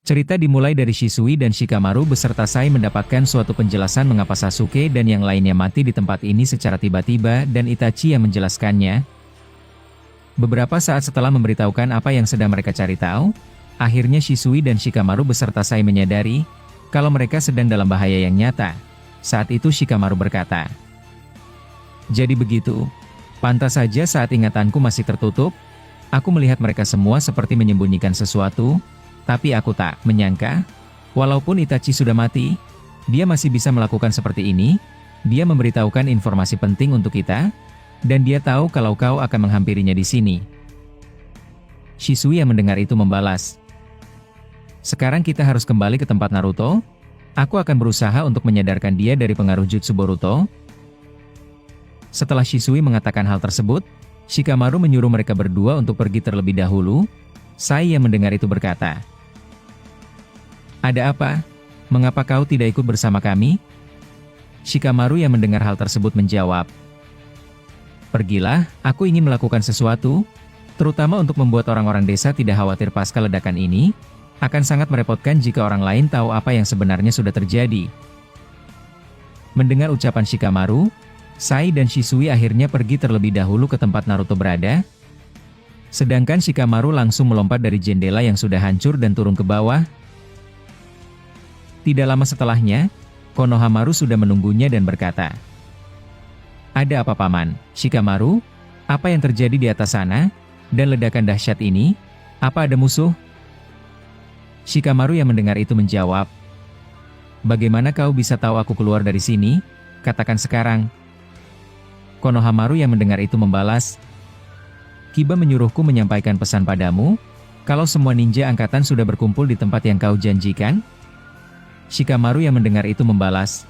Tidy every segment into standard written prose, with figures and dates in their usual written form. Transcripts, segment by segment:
Cerita dimulai dari Shisui dan Shikamaru beserta Sai mendapatkan suatu penjelasan mengapa Sasuke dan yang lainnya mati di tempat ini secara tiba-tiba dan Itachi yang menjelaskannya. Beberapa saat setelah memberitahukan apa yang sedang mereka cari tahu, akhirnya Shisui dan Shikamaru beserta Sai menyadari kalau mereka sedang dalam bahaya yang nyata. Saat itu Shikamaru berkata, "Jadi begitu. Pantas saja saat ingatanku masih tertutup, aku melihat mereka semua seperti menyembunyikan sesuatu. Tapi aku tak menyangka, walaupun Itachi sudah mati, dia masih bisa melakukan seperti ini. Dia memberitahukan informasi penting untuk kita, dan dia tahu kalau kau akan menghampirinya di sini." Shisui yang mendengar itu membalas, "Sekarang kita harus kembali ke tempat Naruto. Aku akan berusaha untuk menyadarkan dia dari pengaruh jutsu Boruto." Setelah Shisui mengatakan hal tersebut, Shikamaru menyuruh mereka berdua untuk pergi terlebih dahulu. Sai yang mendengar itu berkata, "Ada apa? Mengapa kau tidak ikut bersama kami?" Shikamaru yang mendengar hal tersebut menjawab, "Pergilah, aku ingin melakukan sesuatu, terutama untuk membuat orang-orang desa tidak khawatir pasca ledakan ini. Akan sangat merepotkan jika orang lain tahu apa yang sebenarnya sudah terjadi." Mendengar ucapan Shikamaru, Sai dan Shisui akhirnya pergi terlebih dahulu ke tempat Naruto berada. Sedangkan Shikamaru langsung melompat dari jendela yang sudah hancur dan turun ke bawah. Tidak lama setelahnya, Konohamaru sudah menunggunya dan berkata, "Ada apa paman, Shikamaru? Apa yang terjadi di atas sana? Dan ledakan dahsyat ini? Apa ada musuh?" Shikamaru yang mendengar itu menjawab, "Bagaimana kau bisa tahu aku keluar dari sini? Katakan sekarang." Konohamaru yang mendengar itu membalas, "Kiba menyuruhku menyampaikan pesan padamu, kalau semua ninja angkatan sudah berkumpul di tempat yang kau janjikan." Shikamaru yang mendengar itu membalas,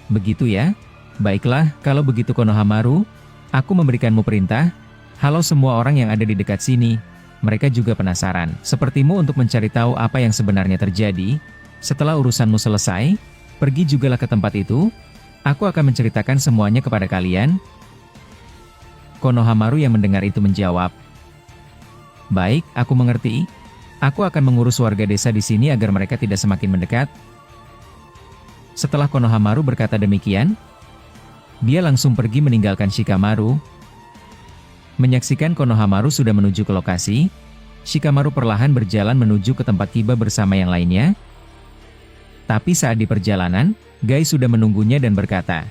"Begitu ya? Baiklah, kalau begitu Konohamaru, aku memberikanmu perintah. Halo semua orang yang ada di dekat sini. Mereka juga penasaran, sepertimu untuk mencari tahu apa yang sebenarnya terjadi. Setelah urusanmu selesai, pergi jugalah ke tempat itu. Aku akan menceritakan semuanya kepada kalian." Konohamaru yang mendengar itu menjawab, "Baik, aku mengerti. Aku akan mengurus warga desa di sini agar mereka tidak semakin mendekat." Setelah Konohamaru berkata demikian, dia langsung pergi meninggalkan Shikamaru. Menyaksikan Konohamaru sudah menuju ke lokasi, Shikamaru perlahan berjalan menuju ke tempat Kiba bersama yang lainnya. Tapi saat di perjalanan, Gai sudah menunggunya dan berkata,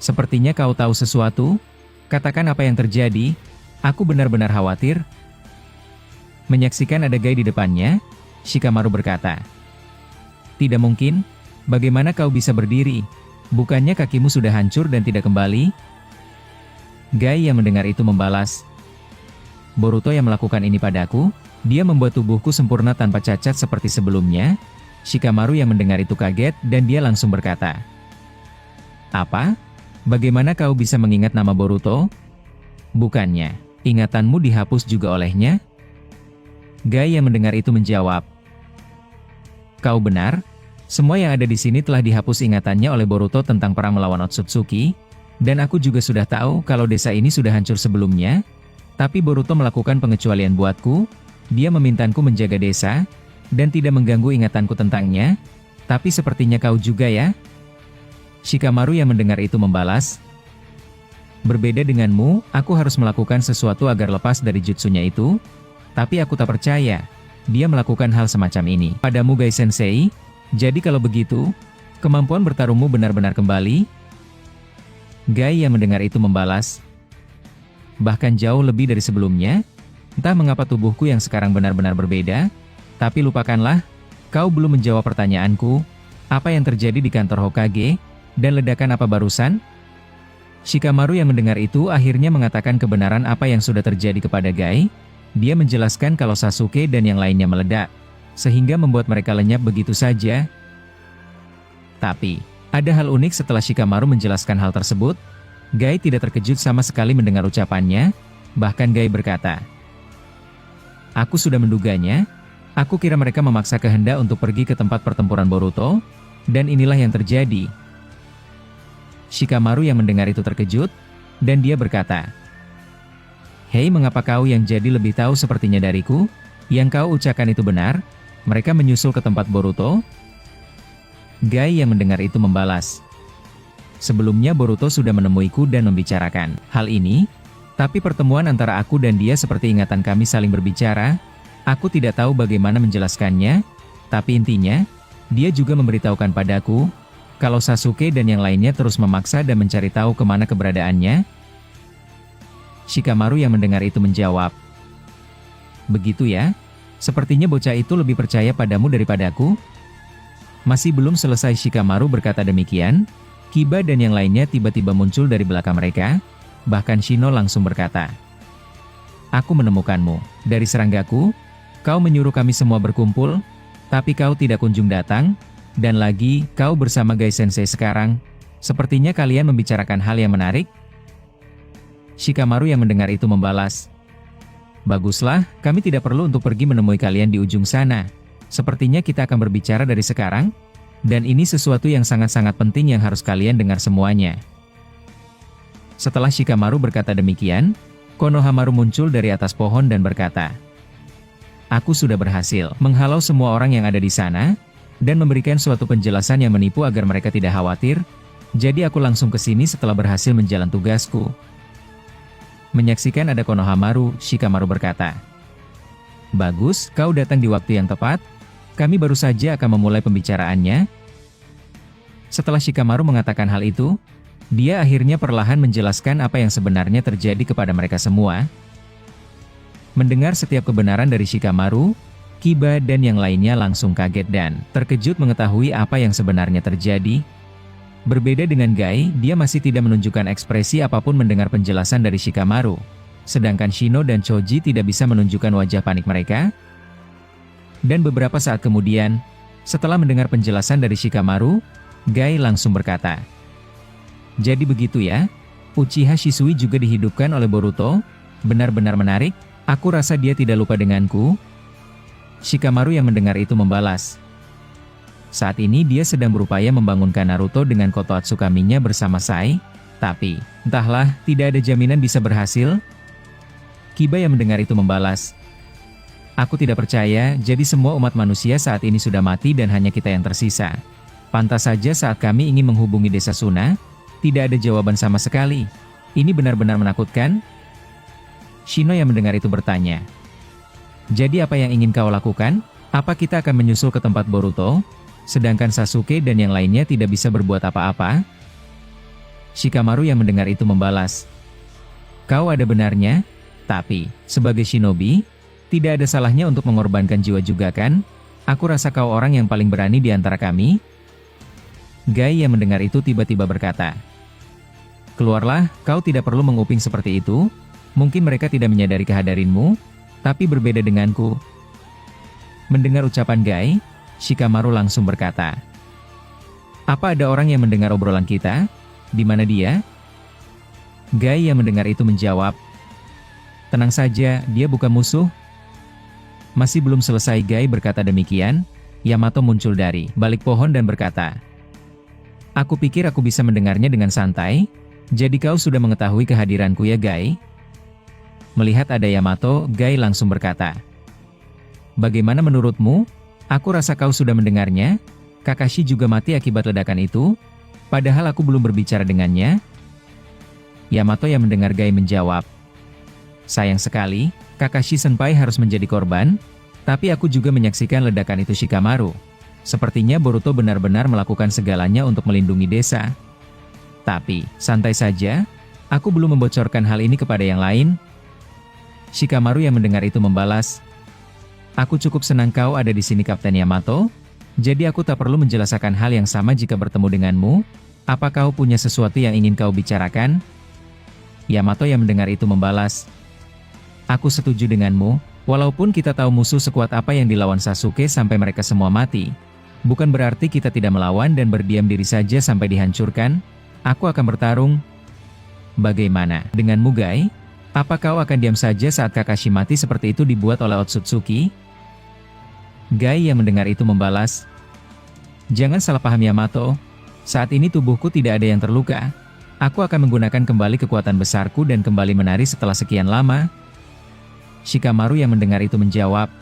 "Sepertinya kau tahu sesuatu. Katakan apa yang terjadi. Aku benar-benar khawatir." Menyaksikan ada Gai di depannya, Shikamaru berkata, "Tidak mungkin. Bagaimana kau bisa berdiri? Bukannya kakimu sudah hancur dan tidak kembali?" Gai yang mendengar itu membalas, "Boruto yang melakukan ini padaku. Dia membuat tubuhku sempurna tanpa cacat seperti sebelumnya." Shikamaru yang mendengar itu kaget dan dia langsung berkata, "Apa? Bagaimana kau bisa mengingat nama Boruto? Bukannya ingatanmu dihapus juga olehnya?" Gai yang mendengar itu menjawab, "Kau benar. Semua yang ada di sini telah dihapus ingatannya oleh Boruto tentang perang melawan Otsutsuki. Dan aku juga sudah tahu kalau desa ini sudah hancur sebelumnya. Tapi Boruto melakukan pengecualian buatku. Dia memintaku menjaga desa, dan tidak mengganggu ingatanku tentangnya. Tapi sepertinya kau juga ya?" Shikamaru yang mendengar itu membalas, "Berbeda denganmu, aku harus melakukan sesuatu agar lepas dari jutsunya itu. Tapi aku tak percaya dia melakukan hal semacam ini padamu Gai Sensei. Jadi kalau begitu, kemampuan bertarungmu benar-benar kembali?" Gai yang mendengar itu membalas, "Bahkan jauh lebih dari sebelumnya. Entah mengapa tubuhku yang sekarang benar-benar berbeda. Tapi lupakanlah, kau belum menjawab pertanyaanku. Apa yang terjadi di kantor Hokage? Dan ledakan apa barusan?" Shikamaru yang mendengar itu akhirnya mengatakan kebenaran apa yang sudah terjadi kepada Gai. Dia menjelaskan kalau Sasuke dan yang lainnya meledak, sehingga membuat mereka lenyap begitu saja. Tapi, ada hal unik setelah Shikamaru menjelaskan hal tersebut. Gai tidak terkejut sama sekali mendengar ucapannya. Bahkan Gai berkata, "Aku sudah menduganya. Aku kira mereka memaksa kehendak untuk pergi ke tempat pertempuran Boruto, dan inilah yang terjadi." Shikamaru yang mendengar itu terkejut, dan dia berkata, "Hei, mengapa kau yang jadi lebih tahu sepertinya dariku?" Yang kau ucapkan itu benar? Mereka menyusul ke tempat Boruto? Gai yang mendengar itu membalas. Sebelumnya Boruto sudah menemuiku dan membicarakan hal ini, tapi pertemuan antara aku dan dia seperti ingatan kami saling berbicara. Aku tidak tahu bagaimana menjelaskannya, tapi intinya, dia juga memberitahukan padaku, kalau Sasuke dan yang lainnya terus memaksa dan mencari tahu kemana keberadaannya. Shikamaru yang mendengar itu menjawab. Begitu ya? Sepertinya bocah itu lebih percaya padamu daripadaku. Masih belum selesai Shikamaru berkata demikian, Kiba dan yang lainnya tiba-tiba muncul dari belakang mereka, bahkan Shino langsung berkata, "Aku menemukanmu. Dari seranggaku, kau menyuruh kami semua berkumpul, tapi kau tidak kunjung datang, dan lagi kau bersama Gai Sensei sekarang. Sepertinya kalian membicarakan hal yang menarik." Shikamaru yang mendengar itu membalas, "Baguslah, kami tidak perlu untuk pergi menemui kalian di ujung sana. Sepertinya kita akan berbicara dari sekarang, dan ini sesuatu yang sangat-sangat penting yang harus kalian dengar semuanya." Setelah Shikamaru berkata demikian, Konohamaru muncul dari atas pohon dan berkata, "Aku sudah berhasil menghalau semua orang yang ada di sana, dan memberikan suatu penjelasan yang menipu agar mereka tidak khawatir, jadi aku langsung ke sini setelah berhasil menjalankan tugasku." Menyaksikan ada Konohamaru, Shikamaru berkata, "Bagus, kau datang di waktu yang tepat. Kami baru saja akan memulai pembicaraannya." Setelah Shikamaru mengatakan hal itu, dia akhirnya perlahan menjelaskan apa yang sebenarnya terjadi kepada mereka semua. Mendengar setiap kebenaran dari Shikamaru, Kiba dan yang lainnya langsung kaget dan terkejut mengetahui apa yang sebenarnya terjadi. Berbeda dengan Gai, dia masih tidak menunjukkan ekspresi apapun mendengar penjelasan dari Shikamaru. Sedangkan Shino dan Choji tidak bisa menunjukkan wajah panik mereka. Dan beberapa saat kemudian, setelah mendengar penjelasan dari Shikamaru, Gai langsung berkata, "Jadi begitu ya? Uchiha Shisui juga dihidupkan oleh Boruto? Benar-benar menarik, aku rasa dia tidak lupa denganku." Shikamaru yang mendengar itu membalas, "Saat ini dia sedang berupaya membangunkan Naruto dengan Koto Atsukaminya bersama Sai, tapi, entahlah, tidak ada jaminan bisa berhasil." Kiba yang mendengar itu membalas, "Aku tidak percaya, jadi semua umat manusia saat ini sudah mati dan hanya kita yang tersisa. Pantas saja saat kami ingin menghubungi desa Suna, tidak ada jawaban sama sekali. Ini benar-benar menakutkan." Shino yang mendengar itu bertanya, "Jadi apa yang ingin kau lakukan? Apa kita akan menyusul ke tempat Boruto, sedangkan Sasuke dan yang lainnya tidak bisa berbuat apa-apa?" Shikamaru yang mendengar itu membalas, "Kau ada benarnya, tapi, sebagai shinobi, tidak ada salahnya untuk mengorbankan jiwa juga kan? Aku rasa kau orang yang paling berani di antara kami." Gai yang mendengar itu tiba-tiba berkata, "Keluarlah, kau tidak perlu menguping seperti itu. Mungkin mereka tidak menyadari kehadiranmu, tapi berbeda denganku." Mendengar ucapan Gai, Shikamaru langsung berkata, "Apa ada orang yang mendengar obrolan kita? Di mana dia?" Gai yang mendengar itu menjawab, "Tenang saja, dia bukan musuh." Masih belum selesai Gai berkata demikian, Yamato muncul dari balik pohon dan berkata, "Aku pikir aku bisa mendengarnya dengan santai, jadi kau sudah mengetahui kehadiranku ya Gai?" Melihat ada Yamato, Gai langsung berkata, "Bagaimana menurutmu? Aku rasa kau sudah mendengarnya. Kakashi juga mati akibat ledakan itu, padahal aku belum berbicara dengannya." Yamato yang mendengar Gai menjawab, "Sayang sekali, Kakashi Senpai harus menjadi korban, tapi aku juga menyaksikan ledakan itu Shikamaru. Sepertinya Boruto benar-benar melakukan segalanya untuk melindungi desa. Tapi, santai saja, aku belum membocorkan hal ini kepada yang lain." Shikamaru yang mendengar itu membalas, "Aku cukup senang kau ada di sini Kapten Yamato, jadi aku tak perlu menjelaskan hal yang sama jika bertemu denganmu. Apa kau punya sesuatu yang ingin kau bicarakan?" Yamato yang mendengar itu membalas, "Aku setuju denganmu, walaupun kita tahu musuh sekuat apa yang dilawan Sasuke sampai mereka semua mati. Bukan berarti kita tidak melawan dan berdiam diri saja sampai dihancurkan. Aku akan bertarung." "Bagaimana denganmu Gai? Apa kau akan diam saja saat Kakashi mati seperti itu dibuat oleh Otsutsuki?" Gai yang mendengar itu membalas, "Jangan salah paham Yamato. Saat ini tubuhku tidak ada yang terluka. Aku akan menggunakan kembali kekuatan besarku dan kembali menari setelah sekian lama." Shikamaru yang mendengar itu menjawab,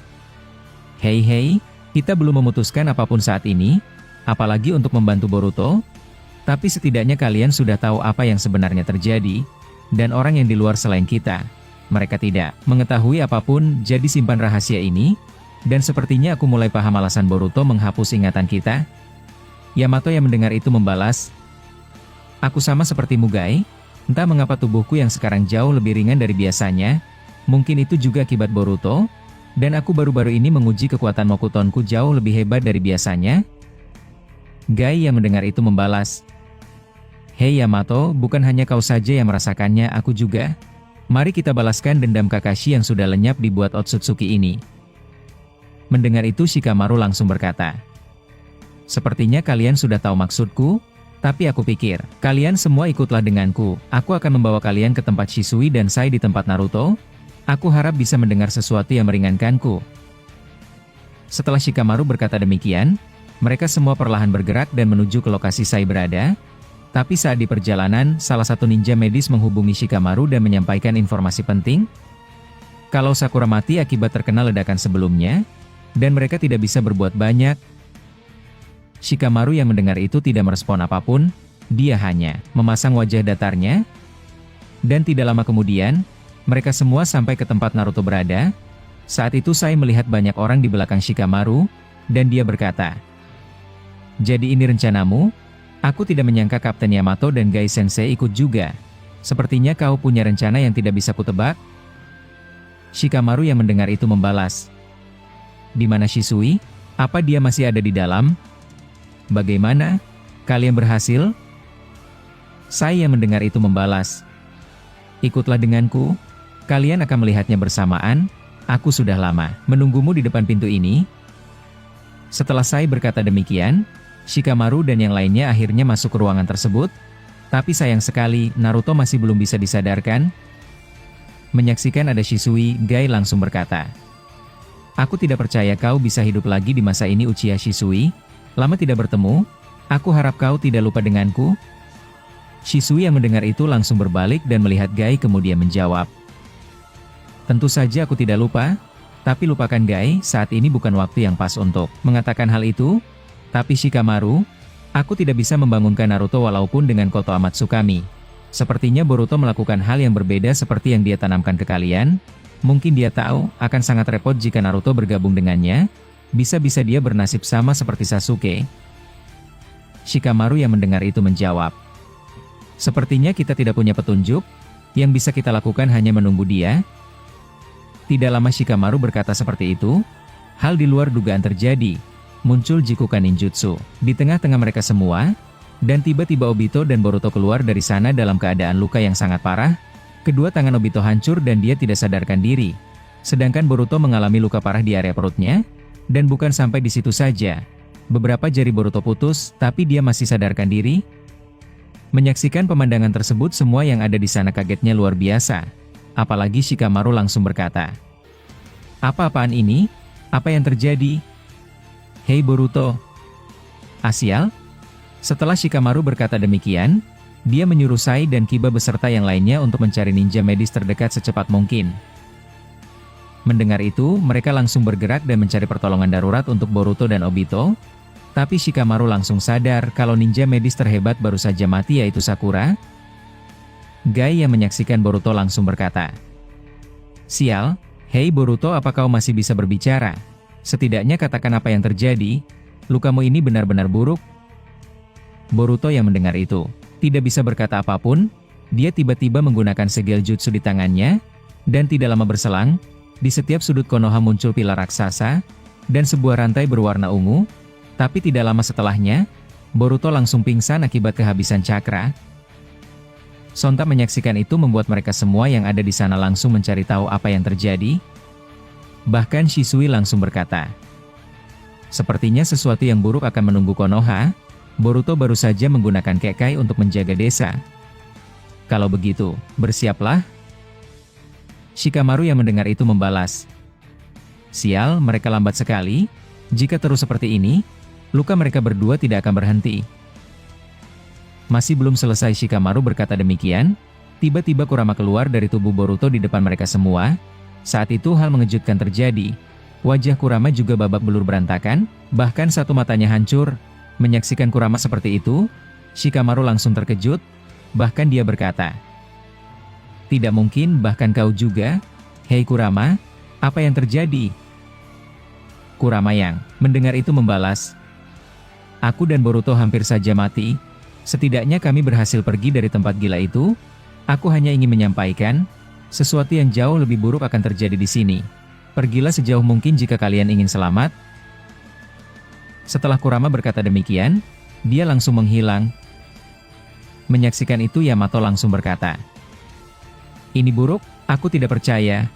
Hei, kita belum memutuskan apapun saat ini, apalagi untuk membantu Boruto. Tapi setidaknya kalian sudah tahu apa yang sebenarnya terjadi, dan orang yang di luar selain kita, mereka tidak mengetahui apapun, jadi simpan rahasia ini. Dan sepertinya aku mulai paham alasan Boruto menghapus ingatan kita. Yamato yang mendengar itu membalas, aku sama seperti Mugai, entah mengapa tubuhku yang sekarang jauh lebih ringan dari biasanya, mungkin itu juga akibat Boruto, dan aku baru-baru ini menguji kekuatan Mokutonku jauh lebih hebat dari biasanya. Gai yang mendengar itu membalas, hei Yamato, bukan hanya kau saja yang merasakannya, aku juga. Mari kita balaskan dendam Kakashi yang sudah lenyap dibuat Otsutsuki ini. Mendengar itu Shikamaru langsung berkata, sepertinya kalian sudah tahu maksudku, tapi aku pikir, kalian semua ikutlah denganku, aku akan membawa kalian ke tempat Shisui dan Sai di tempat Naruto. Aku harap bisa mendengar sesuatu yang meringankanku. Setelah Shikamaru berkata demikian, mereka semua perlahan bergerak dan menuju ke lokasi Sai berada. Tapi saat di perjalanan, salah satu ninja medis menghubungi Shikamaru dan menyampaikan informasi penting. Kalau Sakura mati akibat terkena ledakan sebelumnya, dan mereka tidak bisa berbuat banyak. Shikamaru yang mendengar itu tidak merespon apapun, dia hanya memasang wajah datarnya. Dan tidak lama kemudian, mereka semua sampai ke tempat Naruto berada. Saat itu Sai melihat banyak orang di belakang Shikamaru, dan dia berkata, jadi ini rencanamu? Aku tidak menyangka Kapten Yamato dan Gai Sensei ikut juga. Sepertinya kau punya rencana yang tidak bisa kutebak. Shikamaru yang mendengar itu membalas, di mana Shisui? Apa dia masih ada di dalam? Bagaimana? Kalian berhasil? Sai yang mendengar itu membalas, ikutlah denganku. Kalian akan melihatnya bersamaan. Aku sudah lama menunggumu di depan pintu ini. Setelah Sai berkata demikian, Shikamaru dan yang lainnya akhirnya masuk ke ruangan tersebut. Tapi sayang sekali, Naruto masih belum bisa disadarkan. Menyaksikan ada Shisui, Gai langsung berkata, aku tidak percaya kau bisa hidup lagi di masa ini Uchiha Shisui. Lama tidak bertemu, aku harap kau tidak lupa denganku. Shisui yang mendengar itu langsung berbalik dan melihat Gai kemudian menjawab, tentu saja aku tidak lupa. Tapi lupakan Gai, saat ini bukan waktu yang pas untuk mengatakan hal itu. Tapi Shikamaru, aku tidak bisa membangunkan Naruto walaupun dengan Koto Amatsukami. Sepertinya Boruto melakukan hal yang berbeda seperti yang dia tanamkan ke kalian. Mungkin dia tahu akan sangat repot jika Naruto bergabung dengannya. Bisa-bisa dia bernasib sama seperti Sasuke. Shikamaru yang mendengar itu menjawab, sepertinya kita tidak punya petunjuk. Yang bisa kita lakukan hanya menunggu dia. Tidak lama Shikamaru berkata seperti itu, hal di luar dugaan terjadi. Muncul Jikukan Ninjutsu di tengah-tengah mereka semua, dan tiba-tiba Obito dan Boruto keluar dari sana dalam keadaan luka yang sangat parah. Kedua tangan Obito hancur dan dia tidak sadarkan diri. Sedangkan Boruto mengalami luka parah di area perutnya, dan bukan sampai di situ saja. Beberapa jari Boruto putus, tapi dia masih sadarkan diri. Menyaksikan pemandangan tersebut, semua yang ada di sana kagetnya luar biasa. Apalagi Shikamaru langsung berkata, apa-apaan ini? Apa yang terjadi? Hei Boruto. Asial? Setelah Shikamaru berkata demikian, dia menyuruh Sai dan Kiba beserta yang lainnya untuk mencari ninja medis terdekat secepat mungkin. Mendengar itu, mereka langsung bergerak dan mencari pertolongan darurat untuk Boruto dan Obito. Tapi Shikamaru langsung sadar kalau ninja medis terhebat baru saja mati yaitu Sakura. Gai yang menyaksikan Boruto langsung berkata, sial, hei Boruto, apa kau masih bisa berbicara? Setidaknya katakan apa yang terjadi, lukamu ini benar-benar buruk. Boruto yang mendengar itu, tidak bisa berkata apapun. Dia tiba-tiba menggunakan segel jutsu di tangannya, dan tidak lama berselang, di setiap sudut Konoha muncul pilar raksasa, dan sebuah rantai berwarna ungu. Tapi tidak lama setelahnya, Boruto langsung pingsan akibat kehabisan cakra. Sontak menyaksikan itu membuat mereka semua yang ada di sana langsung mencari tahu apa yang terjadi. Bahkan Shisui langsung berkata, sepertinya sesuatu yang buruk akan menunggu Konoha. Boruto baru saja menggunakan Kekai untuk menjaga desa. Kalau begitu, bersiaplah. Shikamaru yang mendengar itu membalas, sial, mereka lambat sekali. Jika terus seperti ini, luka mereka berdua tidak akan berhenti. Masih belum selesai Shikamaru berkata demikian, tiba-tiba Kurama keluar dari tubuh Boruto di depan mereka semua. Saat itu hal mengejutkan terjadi. Wajah Kurama juga babak belur berantakan, bahkan satu matanya hancur. Menyaksikan Kurama seperti itu, Shikamaru langsung terkejut, bahkan dia berkata, "Tidak mungkin, bahkan kau juga? Hei Kurama, apa yang terjadi?" Kurama yang mendengar itu membalas, "Aku dan Boruto hampir saja mati. Setidaknya kami berhasil pergi dari tempat gila itu. Aku hanya ingin menyampaikan, sesuatu yang jauh lebih buruk akan terjadi di sini. Pergilah sejauh mungkin jika kalian ingin selamat." Setelah Kurama berkata demikian, dia langsung menghilang. Menyaksikan itu Yamato langsung berkata, "Ini buruk, aku tidak percaya.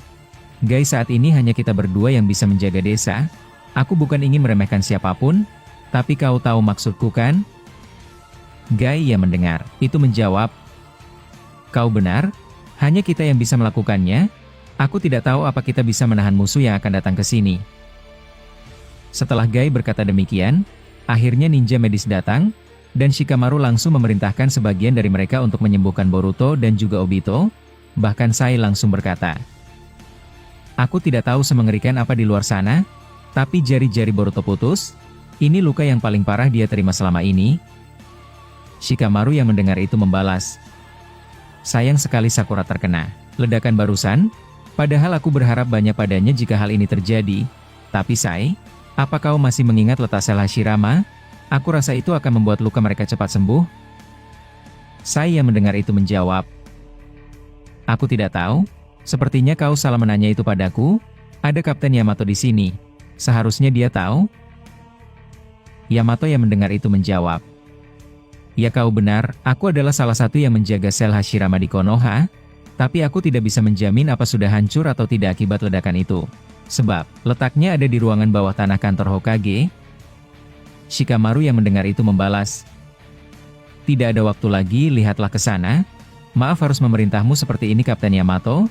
Guys, saat ini hanya kita berdua yang bisa menjaga desa. Aku bukan ingin meremehkan siapapun, tapi kau tahu maksudku kan?" Gai yang mendengar itu menjawab, "Kau benar, hanya kita yang bisa melakukannya. Aku tidak tahu apa kita bisa menahan musuh yang akan datang ke sini." Setelah Gai berkata demikian, akhirnya ninja medis datang, dan Shikamaru langsung memerintahkan sebagian dari mereka untuk menyembuhkan Boruto dan juga Obito. Bahkan Sai langsung berkata, "Aku tidak tahu semengerikan apa di luar sana, tapi jari-jari Boruto putus. Ini luka yang paling parah dia terima selama ini." Shikamaru yang mendengar itu membalas, "Sayang sekali Sakura terkena ledakan barusan, padahal aku berharap banyak padanya jika hal ini terjadi. Tapi Sai, apa kau masih mengingat letak sel Hashirama? Aku rasa itu akan membuat luka mereka cepat sembuh." Sai yang mendengar itu menjawab, "Aku tidak tahu, sepertinya kau salah menanya itu padaku. Ada Kapten Yamato di sini, seharusnya dia tahu." Yamato yang mendengar itu menjawab, "Ya kau benar, aku adalah salah satu yang menjaga sel Hashirama di Konoha, tapi aku tidak bisa menjamin apa sudah hancur atau tidak akibat ledakan itu. Sebab, letaknya ada di ruangan bawah tanah kantor Hokage." Shikamaru yang mendengar itu membalas, "Tidak ada waktu lagi, lihatlah ke sana. Maaf harus memerintahmu seperti ini Kapten Yamato,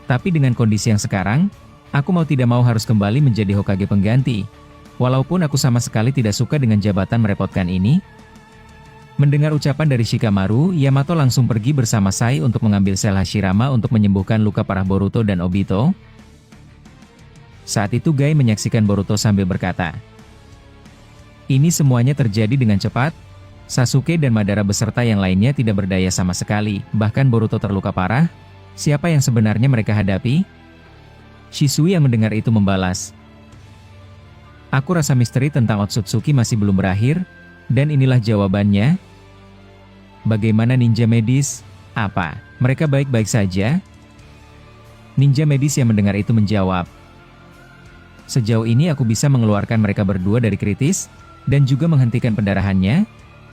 tapi dengan kondisi yang sekarang, aku mau tidak mau harus kembali menjadi Hokage pengganti. Walaupun aku sama sekali tidak suka dengan jabatan merepotkan ini." Mendengar ucapan dari Shikamaru, Yamato langsung pergi bersama Sai untuk mengambil sel Hashirama untuk menyembuhkan luka parah Boruto dan Obito. Saat itu Gai menyaksikan Boruto sambil berkata, "Ini semuanya terjadi dengan cepat. Sasuke dan Madara beserta yang lainnya tidak berdaya sama sekali, bahkan Boruto terluka parah. Siapa yang sebenarnya mereka hadapi?" Shisui yang mendengar itu membalas, "Aku rasa misteri tentang Otsutsuki masih belum berakhir, dan inilah jawabannya." "Bagaimana ninja medis? Apa mereka baik-baik saja?" Ninja medis yang mendengar itu menjawab, "Sejauh ini aku bisa mengeluarkan mereka berdua dari kritis, dan juga menghentikan pendarahannya,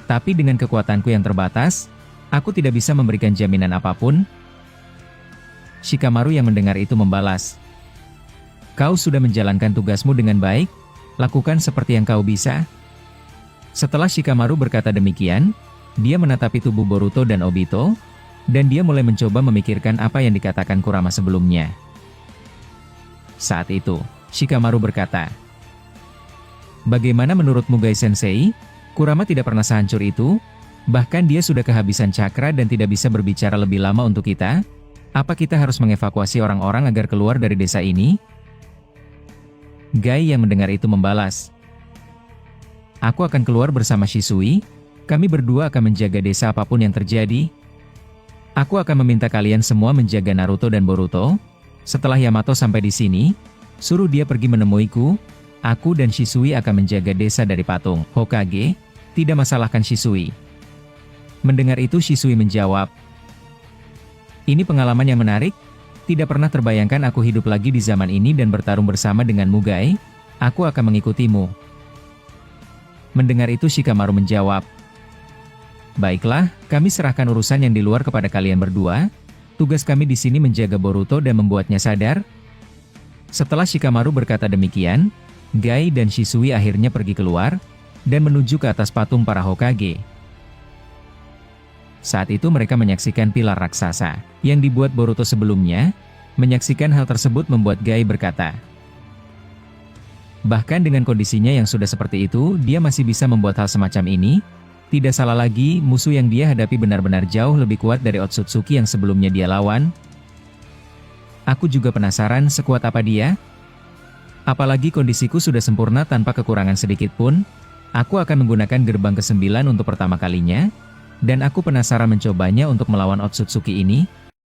tapi dengan kekuatanku yang terbatas, aku tidak bisa memberikan jaminan apapun." Shikamaru yang mendengar itu membalas, "Kau sudah menjalankan tugasmu dengan baik, lakukan seperti yang kau bisa." Setelah Shikamaru berkata demikian, dia menatapi tubuh Boruto dan Obito, dan dia mulai mencoba memikirkan apa yang dikatakan Kurama sebelumnya. Saat itu, Shikamaru berkata, "Bagaimana menurutmu Gai Sensei? Kurama tidak pernah sehancur itu, bahkan dia sudah kehabisan cakra dan tidak bisa berbicara lebih lama untuk kita. Apa kita harus mengevakuasi orang-orang agar keluar dari desa ini?" Gai yang mendengar itu membalas, "Aku akan keluar bersama Shisui, kami berdua akan menjaga desa apapun yang terjadi. Aku akan meminta kalian semua menjaga Naruto dan Boruto. Setelah Yamato sampai di sini, suruh dia pergi menemuiku. Aku dan Shisui akan menjaga desa dari patung Hokage, tidak masalahkan Shisui." Mendengar itu Shisui menjawab, "Ini pengalaman yang menarik, tidak pernah terbayangkan aku hidup lagi di zaman ini dan bertarung bersama denganmu Gai. Aku akan mengikutimu." Mendengar itu Shikamaru menjawab, "Baiklah, kami serahkan urusan yang di luar kepada kalian berdua. Tugas kami di sini menjaga Boruto dan membuatnya sadar." Setelah Shikamaru berkata demikian, Gai dan Shisui akhirnya pergi keluar, dan menuju ke atas patung para Hokage. Saat itu mereka menyaksikan pilar raksasa, yang dibuat Boruto sebelumnya. Menyaksikan hal tersebut membuat Gai berkata, "Bahkan dengan kondisinya yang sudah seperti itu, dia masih bisa membuat hal semacam ini. Tidak salah lagi, musuh yang dia hadapi benar-benar jauh lebih kuat dari Otsutsuki yang sebelumnya dia lawan. Aku juga penasaran sekuat apa dia." Apalagi kondisiku sudah sempurna tanpa kekurangan sedikit pun, aku akan menggunakan gerbang ke-9 untuk pertama kalinya, dan aku penasaran mencobanya untuk melawan Otsutsuki ini.